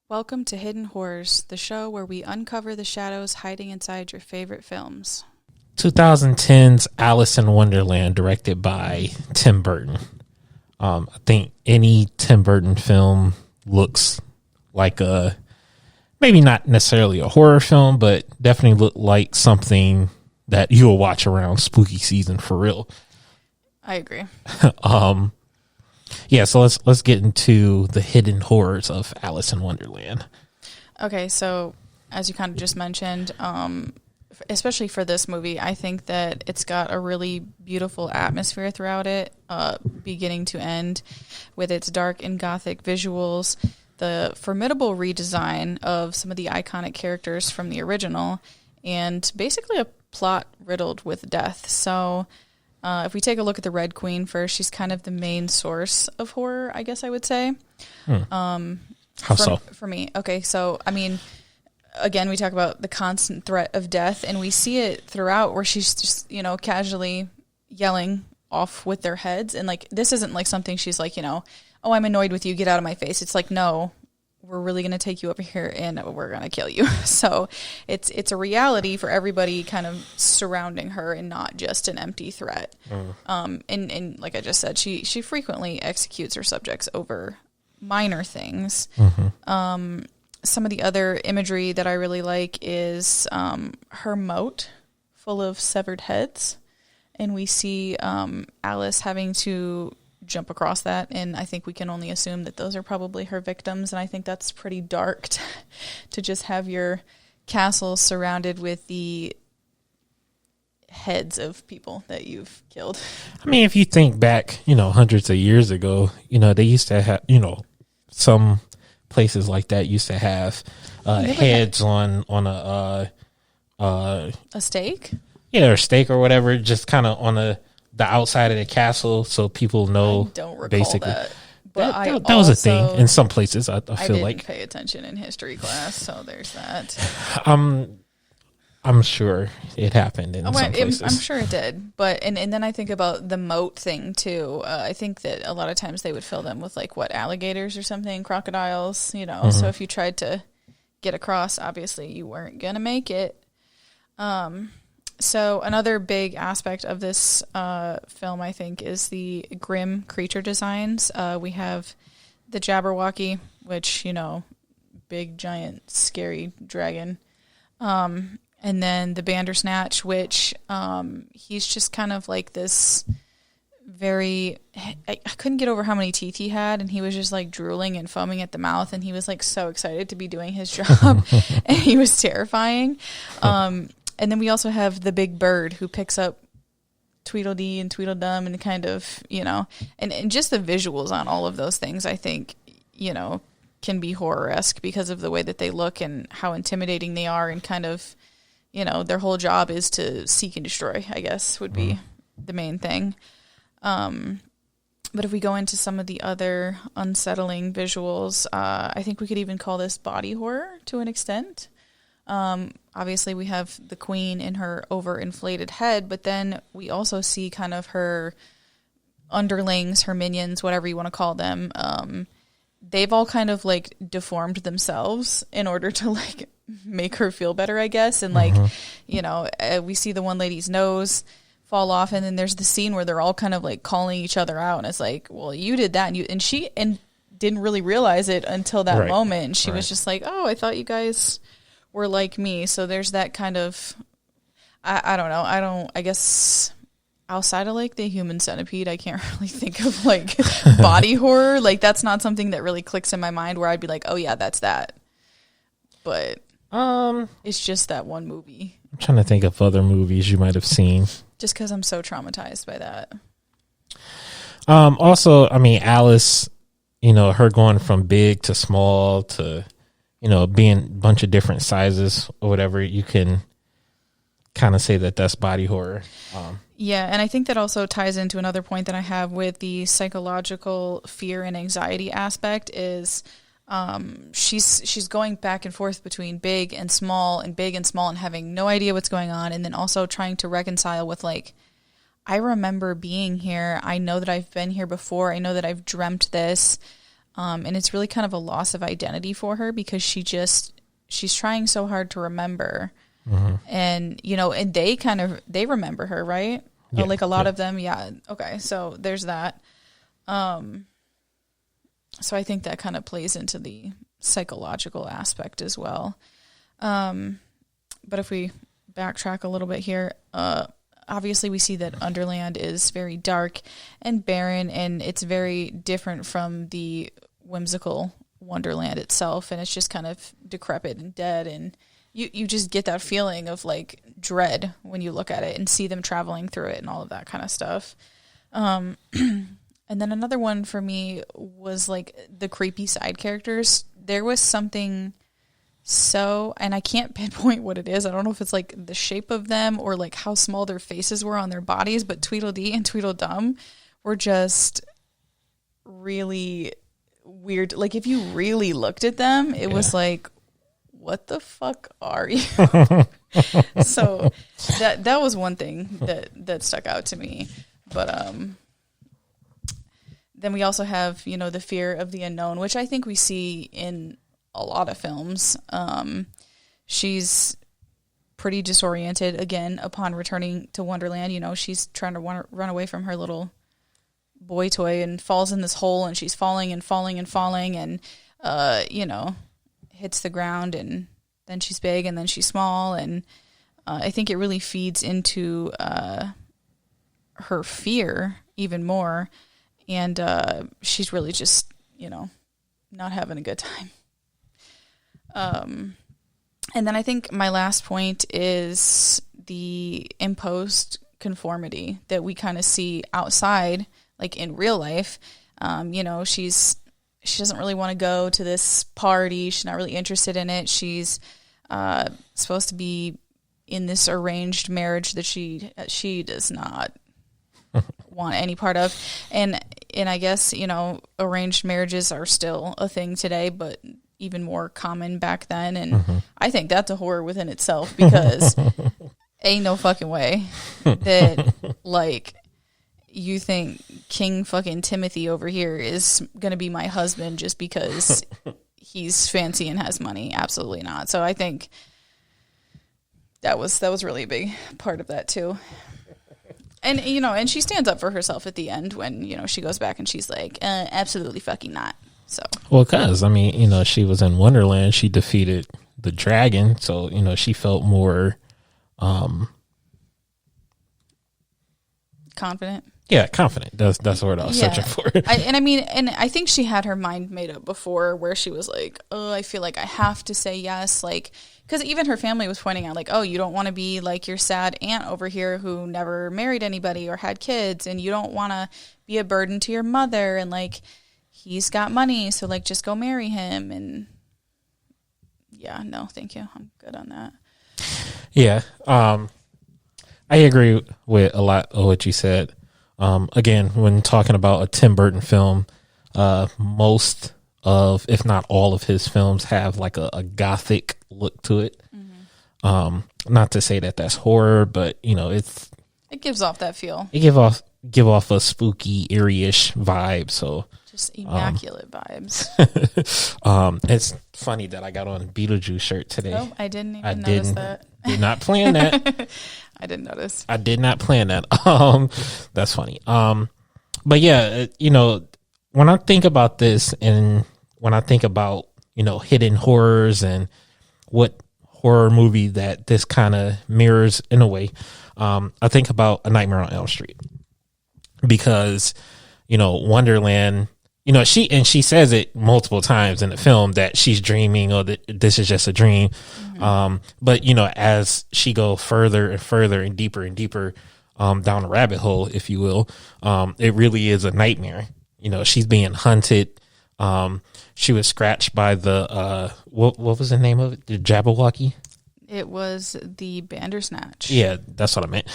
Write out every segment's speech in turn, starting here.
Welcome to Hidden Horrors, the show where we uncover the shadows hiding inside your favorite films. 2010's Alice in Wonderland, directed by Tim Burton. I think any Tim Burton film looks like maybe not necessarily a horror film, but definitely look like something that you'll watch around spooky season for real. I agree. Yeah, so let's get into the hidden horrors of Alice in Wonderland. Okay, so as you kind of just mentioned, especially for this movie, I think that it's got a really beautiful atmosphere throughout it, beginning to end, with its dark and gothic visuals, the formidable redesign of some of the iconic characters from the original, and basically a plot riddled with death. So if we take a look at the Red Queen first, she's kind of the main source of horror, I guess I would say. How so? For me. Okay, so, I mean, again, we talk about the constant threat of death, and we see it throughout where she's just, casually yelling off with their heads. And, this isn't, something she's like, oh, I'm annoyed with you, get out of my face. It's like, no, we're really going to take you over here and we're going to kill you. So it's a reality for everybody kind of surrounding her and not just an empty threat. And like I just said, she frequently executes her subjects over minor things. Some of the other imagery that I really like is her moat full of severed heads. And we see Alice having to jump across that, and I think we can only assume that those are probably her victims, and I think that's pretty dark to just have your castle surrounded with the heads of people that you've killed. I mean, if you think back, hundreds of years ago, they used to have, some places like that used to have heads on a stake? Yeah, or stake or whatever, just kind of on the outside of the castle, so people know. I don't recall basically that. But that was a thing in some places. I feel didn't like pay attention in history class, so there's that. I'm sure it happened in some places. I'm sure it did, but and then I think about the moat thing too. I think that a lot of times they would fill them with alligators or something, crocodiles. So if you tried to get across, obviously you weren't gonna make it. So another big aspect of this film, I think, is the grim creature designs. We have the Jabberwocky, which, big, giant, scary dragon. And then the Bandersnatch, which he's just kind of like this very... I couldn't get over how many teeth he had, and he was just drooling and foaming at the mouth, and he was so excited to be doing his job, and he was terrifying. And then we also have the big bird who picks up Tweedledee and Tweedledum and kind of, and just the visuals on all of those things, I think, can be horror-esque because of the way that they look and how intimidating they are, and kind of, their whole job is to seek and destroy, I guess, would be the main thing. But if we go into some of the other unsettling visuals, I think we could even call this body horror to an extent. Obviously, we have the queen in her overinflated head, but then we also see kind of her underlings, her minions, whatever you want to call them. They've all kind of deformed themselves in order to make her feel better, I guess. And we see the one lady's nose fall off, and then there's the scene where they're all kind of calling each other out, and it's well, you did that, and she didn't really realize it until that moment. And she was just oh, I thought you guys were like me. So there's that kind of, I don't know. I guess outside of the Human Centipede, I can't really think of body horror. That's not something that really clicks in my mind where I'd be oh yeah, that's that. But it's just that one movie. I'm trying to think of other movies you might have seen. Just because I'm so traumatized by that. Also, I mean, Alice, her going from big to small to being a bunch of different sizes or whatever, you can kind of say that that's body horror. Yeah, and I think that also ties into another point that I have with the psychological fear and anxiety aspect is she's going back and forth between big and small and having no idea what's going on, and then also trying to reconcile with I remember being here. I know that I've been here before. I know that I've dreamt this. And it's really kind of a loss of identity for her because she's trying so hard to remember. And, and they remember her, right? Yeah, like a lot of them. Yeah. Okay. So there's that. So I think that kind of plays into the psychological aspect as well. But if we backtrack a little bit here, obviously we see that Wonderland is very dark and barren, and it's very different from the whimsical Wonderland itself. And it's just kind of decrepit and dead. And you just get that feeling of like dread when you look at it and see them traveling through it and all of that kind of stuff. And then another one for me was like the creepy side characters. There was something and I can't pinpoint what it is. I don't know if it's like the shape of them or like how small their faces were on their bodies, but Tweedledee and Tweedledum were just really weird. Like if you really looked at them, it was like, what the fuck are you? So that was one thing that stuck out to me. But then we also have, the fear of the unknown, which I think we see in a lot of films. She's pretty disoriented again upon returning to Wonderland. She's trying to run away from her little boy toy and falls in this hole, and she's falling and falling and falling and hits the ground, and then she's big and then she's small, and I think it really feeds into her fear even more, and she's really just not having a good time. And then I think my last point is the imposed conformity that we kind of see outside, like in real life. She doesn't really want to go to this party. She's not really interested in it. She's supposed to be in this arranged marriage that she does not want any part of. And I guess, arranged marriages are still a thing today, but even more common back then. And I think that's a horror within itself, because ain't no fucking way that like you think King fucking Timothy over here is going to be my husband just because he's fancy and has money. Absolutely not. So I think that was really a big part of that too. And, and she stands up for herself at the end when, she goes back and she's like, absolutely fucking not. So, well, because, she was in Wonderland. She defeated the dragon. So, she felt more confident. Yeah, confident. That's the word I was searching for. And I think she had her mind made up before, where she was like, oh, I feel like I have to say yes. Like, because even her family was pointing out, like, oh, you don't want to be like your sad aunt over here who never married anybody or had kids, and you don't want to be a burden to your mother, and like, he's got money, so like, just go marry him. And yeah, no, thank you. I'm good on that. Yeah. I agree with a lot of what you said. Again, when talking about a Tim Burton film, most of, if not all of his films have like a gothic look to it. Not to say that that's horror, but it gives off that feel. It give off a spooky, eerie-ish vibe. So just immaculate vibes. It's funny that I got on a Beetlejuice shirt today. Oh, I didn't even notice that. Did not plan that. I didn't notice. I did not plan that. That's funny. But yeah, when I think about this, and when I think about, hidden horrors and what horror movie that this kind of mirrors in a way, I think about A Nightmare on Elm Street, because, Wonderland, she says it multiple times in the film that she's dreaming, or that this is just a dream. But as she go further and further and deeper down a rabbit hole, if you will, it really is a nightmare. She's being hunted. She was scratched by the what was the name of it? The Jabberwocky? It was the Bandersnatch. Yeah, that's what I meant.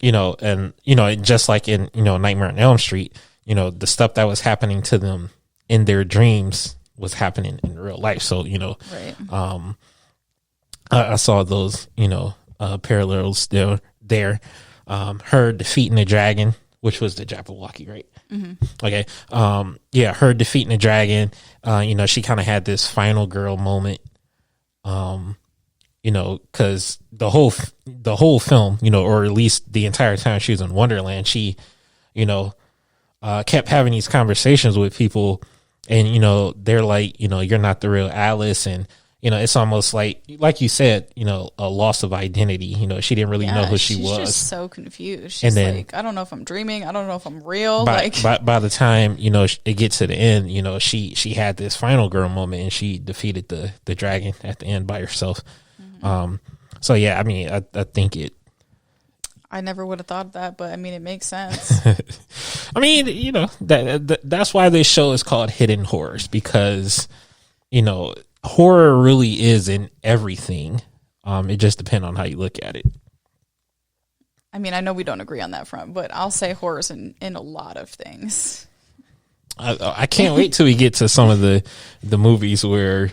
And just like in Nightmare on Elm Street, the stuff that was happening to them in their dreams was happening in real life. So, right. I saw those, parallels there. Her defeating the dragon which was the Jabberwocky, right? Okay. Yeah, her defeating the dragon. She kind of had this final girl moment. Because the whole film, or at least the entire time she was in Wonderland, she, kept having these conversations with people, and they're like, you're not the real Alice, and it's almost like you said, a loss of identity. She didn't really know who she was. She's just so confused. She's like, I don't know if I'm dreaming. I don't know if I'm real. By the time it gets to the end, she had this final girl moment, and she defeated the dragon at the end by herself. So yeah, I mean, I think it. I never would have thought of that, but I mean, it makes sense. I mean, that's why this show is called Hidden Horrors, because horror really is in everything. It just depends on how you look at it. I mean, I know we don't agree on that front, but I'll say horror's in a lot of things. I can't wait till we get to some of the movies where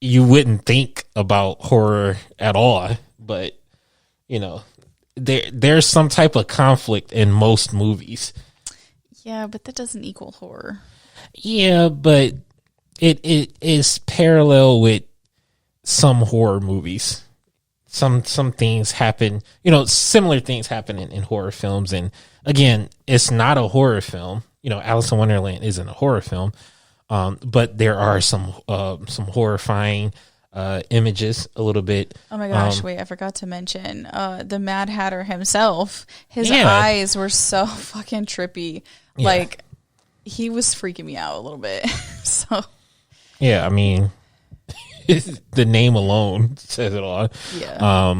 you wouldn't think about horror at all, but there's some type of conflict in most movies. Yeah, but that doesn't equal horror. Yeah, but it is parallel with some horror movies. Some things happen, similar things happen in horror films. And again, it's not a horror film. Alice in Wonderland isn't a horror film. But there are some horrifying images a little bit. Oh my gosh, wait, I forgot to mention the Mad Hatter himself. His eyes were so fucking trippy. Yeah. Like, he was freaking me out a little bit. So yeah, I mean, the name alone says it all. Yeah.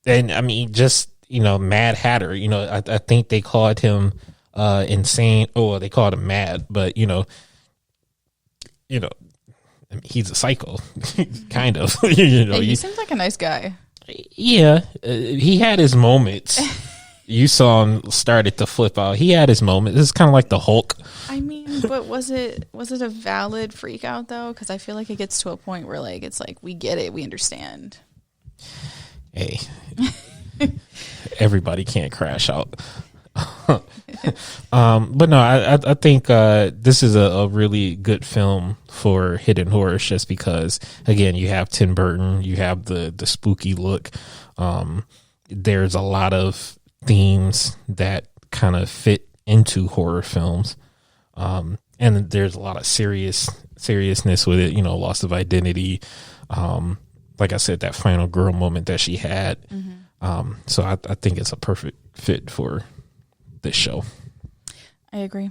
And I mean, just Mad Hatter, I think they called him insane. Oh, they called him mad, but I mean, he's a psycho, kind of. He seems like a nice guy. Yeah, he had his moments. You saw him started to flip out. He had his moments. This is kind of like the Hulk. I mean, but was it a valid freak out though? Because I feel like it gets to a point where it's like we get it, we understand. Hey, everybody can't crash out. But no, I think this is a really good film for Hidden Horrors, just because again, you have Tim Burton, you have the spooky look. There's a lot of themes that kind of fit into horror films, and there's a lot of seriousness with it. Loss of identity. Like I said, that final girl moment that she had. So I think it's a perfect fit for this show. I agree.